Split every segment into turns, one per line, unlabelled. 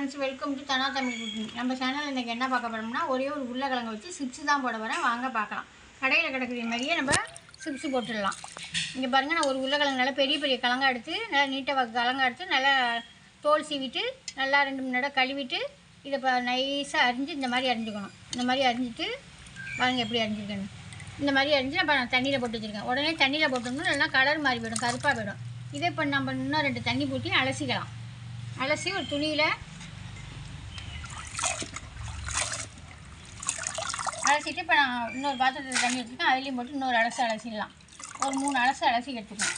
Friends, welcome to Dhana Tamil cooking. நம்ம channel இன்றைக்கி என்ன பார்க்க போகிறோம்னா, ஒரே ஒரு உருளைக்கிழங்கு வச்சு சிப்ஸ் தான் போட வரேன். வாங்க பார்க்கலாம். கடையில் கிடக்கிற மாதிரியே நம்ம சிப்ஸ் போட்டுடலாம். இங்கே பாருங்கள், நான் ஒரு உருளைக்கிழங்கு நல்லா பெரிய பெரிய கிழங்கா எடுத்து நல்லா நீட்டாக கிழங்கா எடுத்து நல்லா தோல் சீவிட்டு நல்லா 2 மணி நேரம் கழுவிட்டு இதை இப்போ நைஸாக அரிஞ்சு இந்த மாதிரி அரிஞ்சுக்கணும். இந்த மாதிரி அரிஞ்சிட்டு பாருங்கள் எப்படி அரிஞ்சிருக்கேன்னு. இந்த மாதிரி அரிஞ்சு நான் தண்ணியில் போட்டு வச்சுருக்கேன். உடனே தண்ணியில் போட்டோம்னா நல்லா கலர் மாறி போயிடும், கருப்பாக போயிடும். இதே இப்போ நம்ம இன்னும் 2 தண்ணி ஊற்றி அலசிக்கலாம். அலசி ஒரு துணியில் அலசிட்டு இப்போ நான் இன்னொரு பாத்திரத்தில் தண்ணி எடுத்துக்கேன். அதுலேயும் போட்டு இன்னொரு அலசிடலாம். ஒரு 3 அலசி எடுத்துக்கேன்.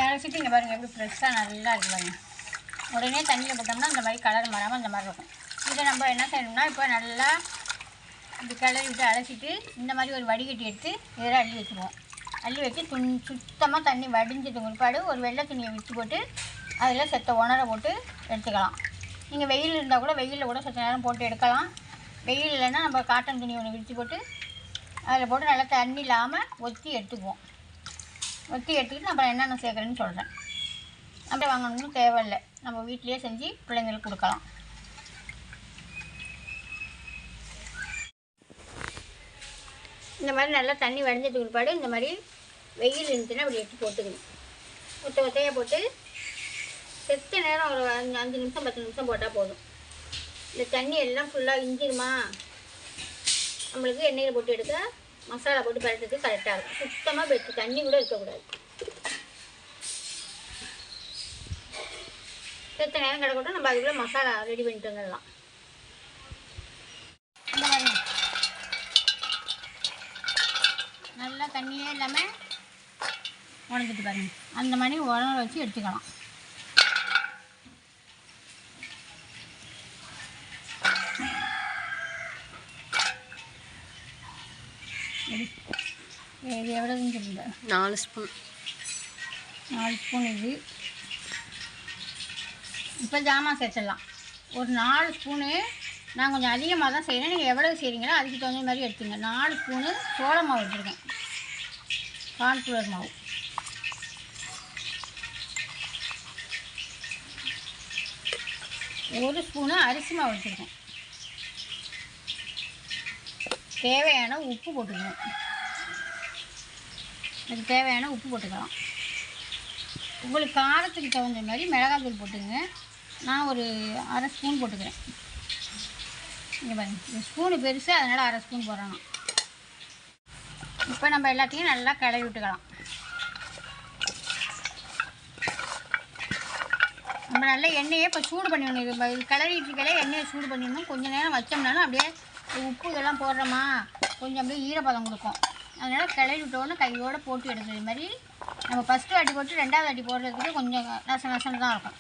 அலசிட்டு இங்கே பாருங்கள் எப்படி ஃப்ரெஷ்ஷாக நல்லா இருக்குது பாருங்கள். உடனே தண்ணியில் போட்டோம்னா இந்த மாதிரி கலர் மாறாமல் இந்த மாதிரி இருக்கும். இதை நம்ம என்ன செய்யணும்னா, இப்போ நல்லா இப்படி கிளறி விட்டு அலசிட்டு இந்த மாதிரி ஒரு வடிகட்டி எடுத்து இதெல்லாம் அள்ளி வச்சுருவோம். அள்ளி வச்சு சுத்தமாக தண்ணி வடிஞ்சது பிற்பாடு ஒரு வெள்ளை துணியை விரித்து போட்டு அதில் செத்த உணரை போட்டு எடுத்துக்கலாம். நீங்கள் வெயில் இருந்தால் கூட வெயிலில் கூட செத்த நேரம் போட்டு எடுக்கலாம். வெயில் இல்லைன்னா நம்ம காட்டன் துணி ஒன்று விரித்து போட்டு அதில் போட்டு நல்லா தண்ணி இல்லாமல் ஒத்தி எடுத்துக்குவோம். ஒத்தி எடுத்துக்கிட்டு நம்ம என்னென்ன சேர்க்குறேன்னு சொல்கிறேன். அப்படியே வாங்கணும்னு தேவையில்லை, நம்ம வீட்டிலையே செஞ்சு பிள்ளைங்களுக்கு கொடுக்கலாம். இந்த மாதிரி நல்லா தண்ணி வடிஞ்சதுக்கு பிற்பாடு இந்த மாதிரி வெயில் இருந்துச்சுன்னா அப்படி எடுத்து போட்டுக்கணும். ஒத்தையாக போட்டு செத்த நேரம் ஒரு 5 நிமிஷம் 10 நிமிஷம் போட்டால் போதும். இந்த தண்ணி எல்லாம் ஃபுல்லாக இஞ்சிருமா, நம்மளுக்கு எண்ணெயில் போட்டு எடுக்க மசாலா போட்டு பரட்டுறதுக்கு கரெக்டாக இருக்கும். சுத்தமாக பெற்று தண்ணி கூட இருக்கக்கூடாது. செத்த நேரம் கிடக்கட்டும், நம்ம அதுக்குள்ளே மசாலா ரெடி பண்ணிட்டு வந்துடலாம். இந்த மாதிரி நல்லா தண்ணியே இல்லாமல் உடஞ்சிட்டு பாருங்க. அந்த மாதிரி உணர வச்சு எடுத்துக்கலாம். இது எவ்வளோன்னு சொல்லுங்க.
4 ஸ்பூன்.
4 ஸ்பூன் இது. இப்போ ஜாமான் சேர்த்துடலாம். ஒரு 4 ஸ்பூனு. நான் கொஞ்சம் அதிகமாக தான் செய்கிறேன். நீங்கள் எவ்வளவு செய்கிறீங்களோ அதுக்கு தகுந்த மாதிரி எடுத்துங்க. 4 ஸ்பூனு சோள மாவு எடுத்துருக்கேன், கார்ன்ஃப்ளவர் மாவு. 1 ஸ்பூனு அரிசி மாவு எடுத்துருக்கேன். தேவையான உப்பு போட்டுக்கணும். அதுக்கு தேவையான உப்பு போட்டுக்கலாம். உங்களுக்கு காரத்துக்கு தகுந்த மாதிரி மிளகாத்தூள் போட்டுக்கங்க. நான் ஒரு 1/2 ஸ்பூன் போட்டுக்கிறேன். இங்கே பாருங்க, இந்த ஸ்பூனு பெருசு, அதனால் 1/2 ஸ்பூன் போடுறோம். இப்போ நம்ம எல்லாத்தையும் நல்லா கிளறி விட்டுக்கலாம். நம்ம நல்லா எண்ணெயை இப்போ சூடு பண்ணிடணும். இது கிளறிட்டு இருக்கலே எண்ணெயை சூடு பண்ணிடணும். கொஞ்சம் நேரம் வச்சோம்னாலும் அப்படியே உப்பு இதெல்லாம் போடுறோமா கொஞ்சம் அப்படியே ஈரப்பதம் கொடுக்கும். அதனால் கிளறி விட்டோன்னு கையோடு போட்டு எடுக்கிற மாதிரி. நம்ம ஃபஸ்ட்டு வாட்டி போட்டு 2வது வாட்டி போடுறதுக்கு கொஞ்சம் நசன்னு தான் இருக்கும்.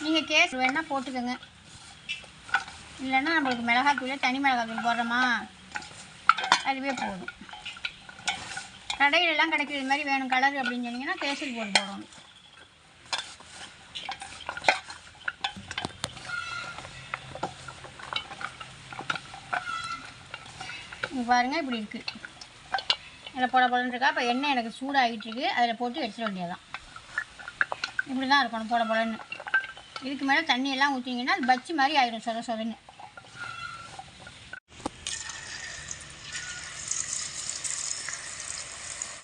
நீங்கள் கேஸ் வேணால் போட்டுக்கோங்க, இல்லைன்னா நம்மளுக்கு மிளகாத்தூள் தனி மிளகாத்தூள் போடுறோமா அதுவே போதும். கடையிலெல்லாம் கிடைக்கிறது மாதிரி வேணும் கலர் அப்படின்னு சொன்னீங்கன்னா கேசரி போட்டு போடணும். இங்கே பாருங்கள் இப்படி இருக்குது. அதில் பொலன்னு இருக்கா. இப்போ எண்ணெய் எனக்கு சூடாகிட்டு இருக்குது, அதில் போட்டு எடுத்துட வேண்டியதான். இப்படி தான் இருக்கணும், பொலன்னு. இதுக்கு மேலே தண்ணியெல்லாம் ஊற்றிங்கன்னா அது பச்சி மாதிரி ஆகிடும், சொதன்னு.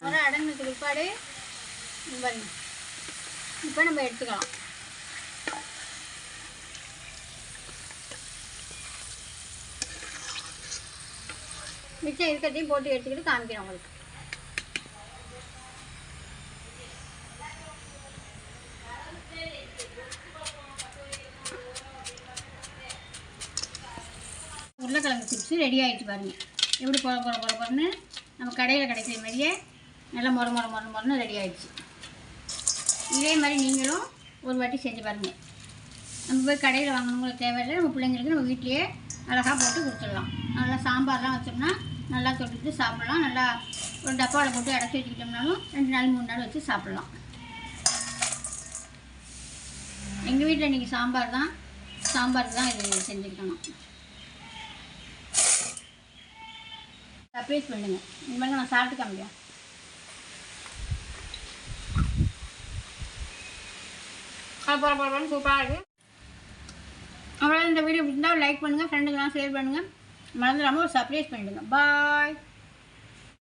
ஒரு அடங்கினதுக்கு பிற்பாடு பாருங்க, இப்போ நம்ம எடுத்துக்கலாம். மிச்சம் இருக்கிறதையும் போட்டு எடுத்துக்கிட்டு காமிக்கிறேன் உங்களுக்கு. உருளைக்கிழங்கு சிப்ஸு ரெடி ஆகிடுச்சு பாருங்கள். எப்படி பொறன்னு நம்ம கடையில் கிடைக்கிற மாதிரியே நல்லா மொரன்னு ரெடி ஆகிடுச்சு. இதே மாதிரி நீங்களும் ஒரு வாட்டி செஞ்சு பாருங்கள். நம்ம போய் கடையில் வாங்கணுங்களுக்கு தேவையில்லை, நம்ம பிள்ளைங்களுக்கு நம்ம வீட்லேயே அழகாக போட்டு கொடுத்துடலாம். நல்லா சாம்பார்லாம் வச்சோம்னா நல்லா தொட்டுட்டு சாப்பிட்லாம். நல்லா ஒரு டப்பாவில் போட்டு அடைச்சி வச்சுக்கிட்டோம்னாலும் 2 நாள் 3 நாள் வச்சு சாப்பிட்லாம். எங்கள் வீட்டில் இன்றைக்கி சாம்பாருக்கு தான் இது செஞ்சுருக்கணும். சர்ப்ரைஸ் பண்ணுங்க. இந்த மாதிரி நான் சாப்பிட்டு காமிக்கிறேன். அப்புறம் சூப்பராக இருக்குது. அவ்வளோ இந்த வீடியோ பிடிச்சிருந்தா லைக் பண்ணுங்கள், ஃப்ரெண்டுங்கெல்லாம் ஷேர் பண்ணுங்கள், மறந்துடாமல் ஒரு சர்ப்ரைஸ் பண்ணிவிடுங்க. பாய்.